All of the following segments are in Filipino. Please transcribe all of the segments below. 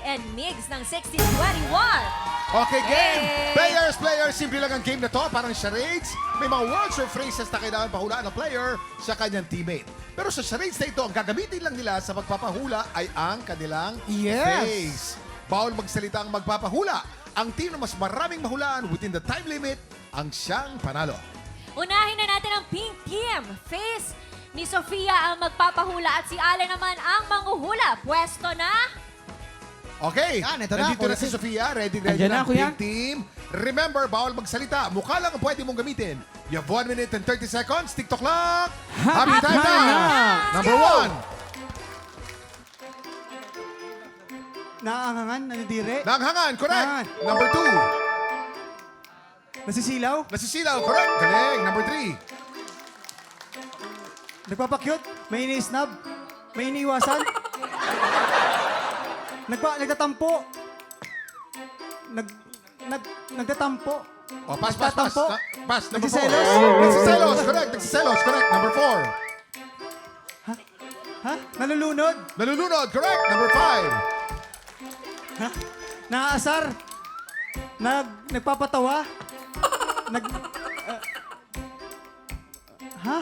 and Migs ng 1621. Okay, game! Hey! Players, simple lang ang game na to. Parang charades. May mga words or phrases na kailangan pahulaan ng player sa kanyang teammate. Pero sa charades na ito, ang gagamitin lang nila sa pagpapahula ay ang kanilang face. Bawal magsalita ang magpapahula. Ang team na mas maraming mahulaan within the time limit ang siyang panalo. Unahin na natin ang pink team. Face ni Sofia ang magpapahula at si Ale naman ang manghuhula. Pwesto na? Okay, Yan, ito na, nandito na kuya. si Sofia. Ready Andyan na na, ang kuya. pink team. Remember, bawal magsalita. Mukha lang ang pwede mong gamitin. You have 1 minute and 30 seconds. TikTok clock. Happy time na! Number 1. Naangangan, nanidire. Nanghangan, correct. Nanghangan. Number 2. Nasisilaw. Nasisilaw, correct. Galing. Number 3. Nagpapakyut. May ini-snub. May iniiwasan. Nagtatampo. Nagtatampo. Oh, pass. Nagtatampo. Pass. Number 4. Nagsiselos. Nagsiselos, correct. Nagsiselos, correct. Number 4. Ha? Nalulunod. Nalulunod, correct. Number 5. Ha? Naaasar. Nagpapatawa. Ha?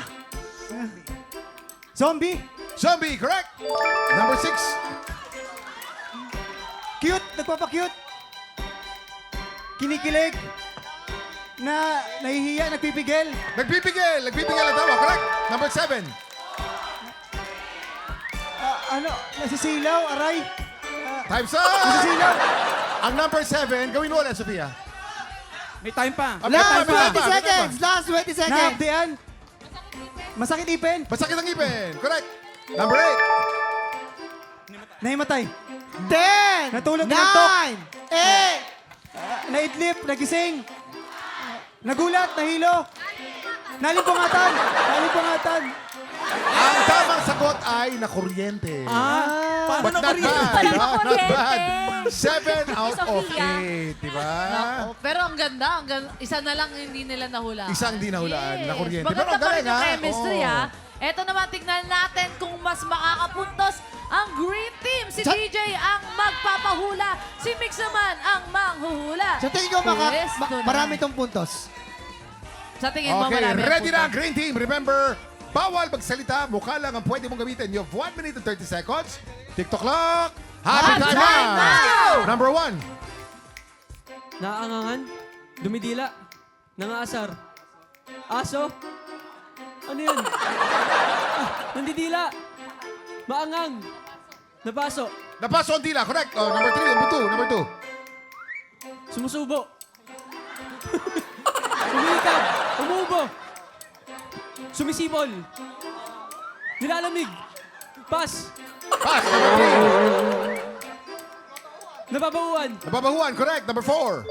Zombie. Zombie, correct. Number 6. Cute. Nagpapakyut. Kinikilig. Nahihiya. Nagpipigil. Nagpipigil ang tawa, correct. Number 7. Nasisilaw. Aray. Time's up! Nasisilaw. Ang number 7, gawin mo ulit, Sofia. May time pa. May time pa, may time pa. Last 20 seconds. Naabdian. Masakit ipin. Masakit ang ipin, correct. Number 8. Nahimatay. 10, Natulog, kinantok. 9, 8, Naidlip. Nagising. Nagulat. Nahilo. Nalimpungatan. Ang tamang sagot ay nakuryente. But not bad. Parang Not nakuryente. bad. 7 out of Sofia. 8, di ba? Nako, pero ang ganda, isa na lang hindi nila nahulaan. Isang di nahulaan, nakuryente. Pero Maganda ang pa galing, rin yung ha? chemistry, Oo. ha? Eto naman, tignan natin kung mas makakapuntos ang green team. Si DJ ang magpapahula. Si Mix naman ang manghuhula. Sa tingin ko, Pwesto na. marami tong puntos. Sa tingin mo, Okay, marami ang ready na ang puntos. green team. Remember, bawal magsalita. Mukha lang ang pwede mong gamitin. You have 1 minute and 30 seconds. TikTok clock. Happy time now! Number 1. Naaangangan. Dumidila. Nangaasar. Aso. Ano yun? Nandidila. Maangang. Napaso. Napaso ang tila. Correct. Oh, number 3. Number 2. Sumusubo. Umiikab. Umuubo. Sumisipol. Nilalamig. Pass. Pass. Number 3. Nababauan. Nababahuan. Correct. Number 4.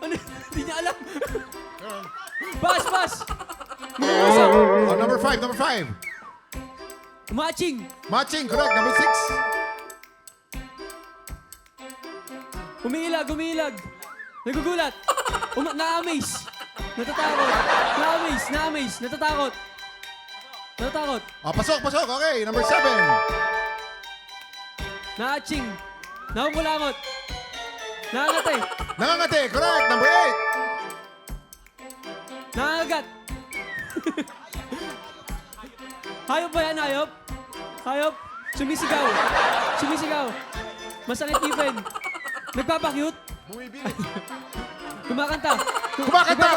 Ano? Hindi niya alam. Pass. Minusap. Oh, number 5. Matching. Matching. Correct. Number 6. Umiilag. Nagugulat. Na-amaze. Natatakot. Na-amaze. Natatakot. Oh, pasok. Okay. Number 7. Na-atching. Nakukulangot. Nangangate. Nangangati. Correct. Number 8. Nangangagat. Hayop ba yan, hayop? Hayop. Sumisigaw. Masakit ipin. Nagpapakyut. Bumibilis. Kumakanta. Kumakanta.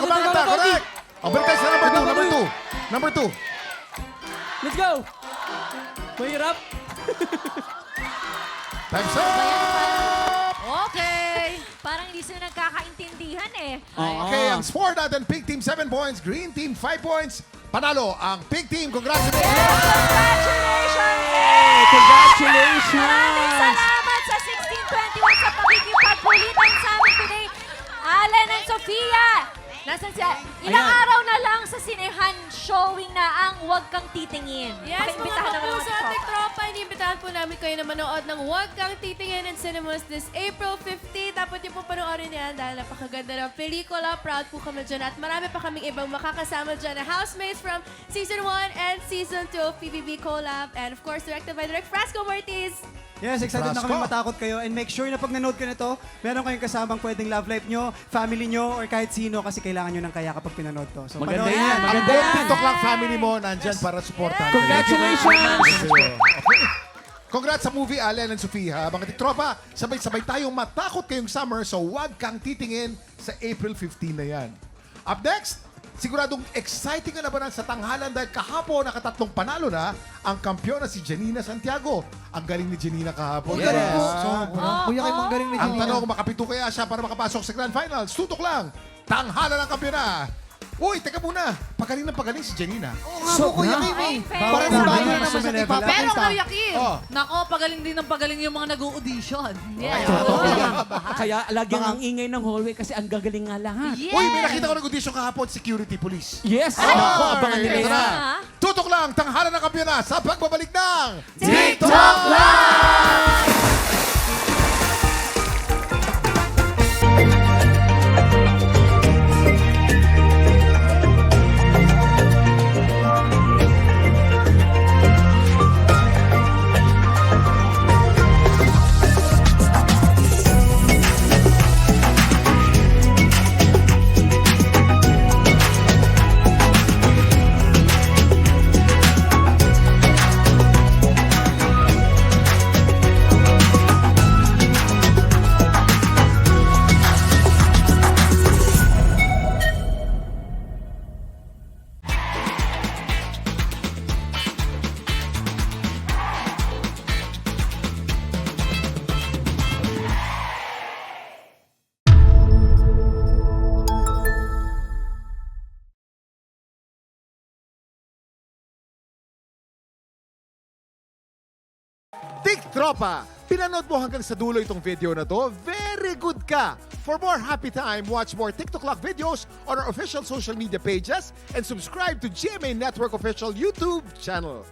Correct. Oh, balik tayo sa number 2. Let's go. Mahirap. Time's up! Okay. Parang hindi sila nagkakaintindihan eh. Okay, ang score natin, Pink Team 7 points, Green Team 5 points. Panalo ang Pink Team. Congratulations! Congratulations! Maraming salamat sa 1621 sa pagkikipagkulitan sa amin today. Allen and Sofia! Nasaan siya? Ilang Ayan. araw na lang sa sinehan showing na ang Huwag Kang Titingin. Yes, mga Pakiimbitahan naman kapuso mga at tropa. tropa, iniimbitahan po namin kayo na manood ng Huwag Kang Titingin in Cinemas this April 15. Dapat niyo po panoorin yan dahil napakaganda ng pelikula. Proud po kami dyan at marami pa kaming ibang makakasama dyan na housemates from Season 1 and Season 2 of PBB Collab. And of course, directed by Direk Frasco Martiz. Yes, excited na Frasco. kami matakot kayo. And make sure na pag nanood ka nito, meron kayong kasamang pwedeng love life nyo, family nyo, or kahit sino kasi kailangan nyo ng kaya kapag pinanood to. So, Maganda panoorin yan, yan. Ang maganda buong yan. TikTok lang family mo nandyan para supportan. Congratulations! Okay. Congrats sa movie, Allen and Sofia. Mga titropa, sabay-sabay tayong matakot kayong summer, so huwag kang titingin sa April 15 na yan. Up next, siguradong exciting ka na ba sa tanghalan dahil kahapon nakatatlong panalo na ang kampiyon na si Janina Santiago. Ang galing ni Janina kahapon. Ang galing po. Kuya kayo mong galing ni Ang Janina. tanong, makapito kaya siya para makapasok sa Grand Finals? Tutok lang, tanghalan ng kampiyon na. Uy, teka muna. Pagaling ng pagaling si Janina. Oo nga po, Kuya Kim. Ay, Para fair. sa Parang bagay mas naman sa sumilevel. tipapakita. Pero Kuya Kim, Oh. nako, pagaling din ng pagaling yung mga nag-audition. Yes. Kaya lagyan ang ingay ng hallway kasi ang gagaling nga lahat. Yes. Uy, may nakita ko nag-audition kahapon, security police. Yes! Ako, abangan nila Ito yan. na. Tutok lang, tanghalan ng kampiyon na sa pagbabalik ng TikTok TikTropa! Pinanood mo hanggang sa dulo itong video na to? Very good ka! For more happy time, watch more TikTok Lock videos on our official social media pages and subscribe to GMA Network official YouTube channel.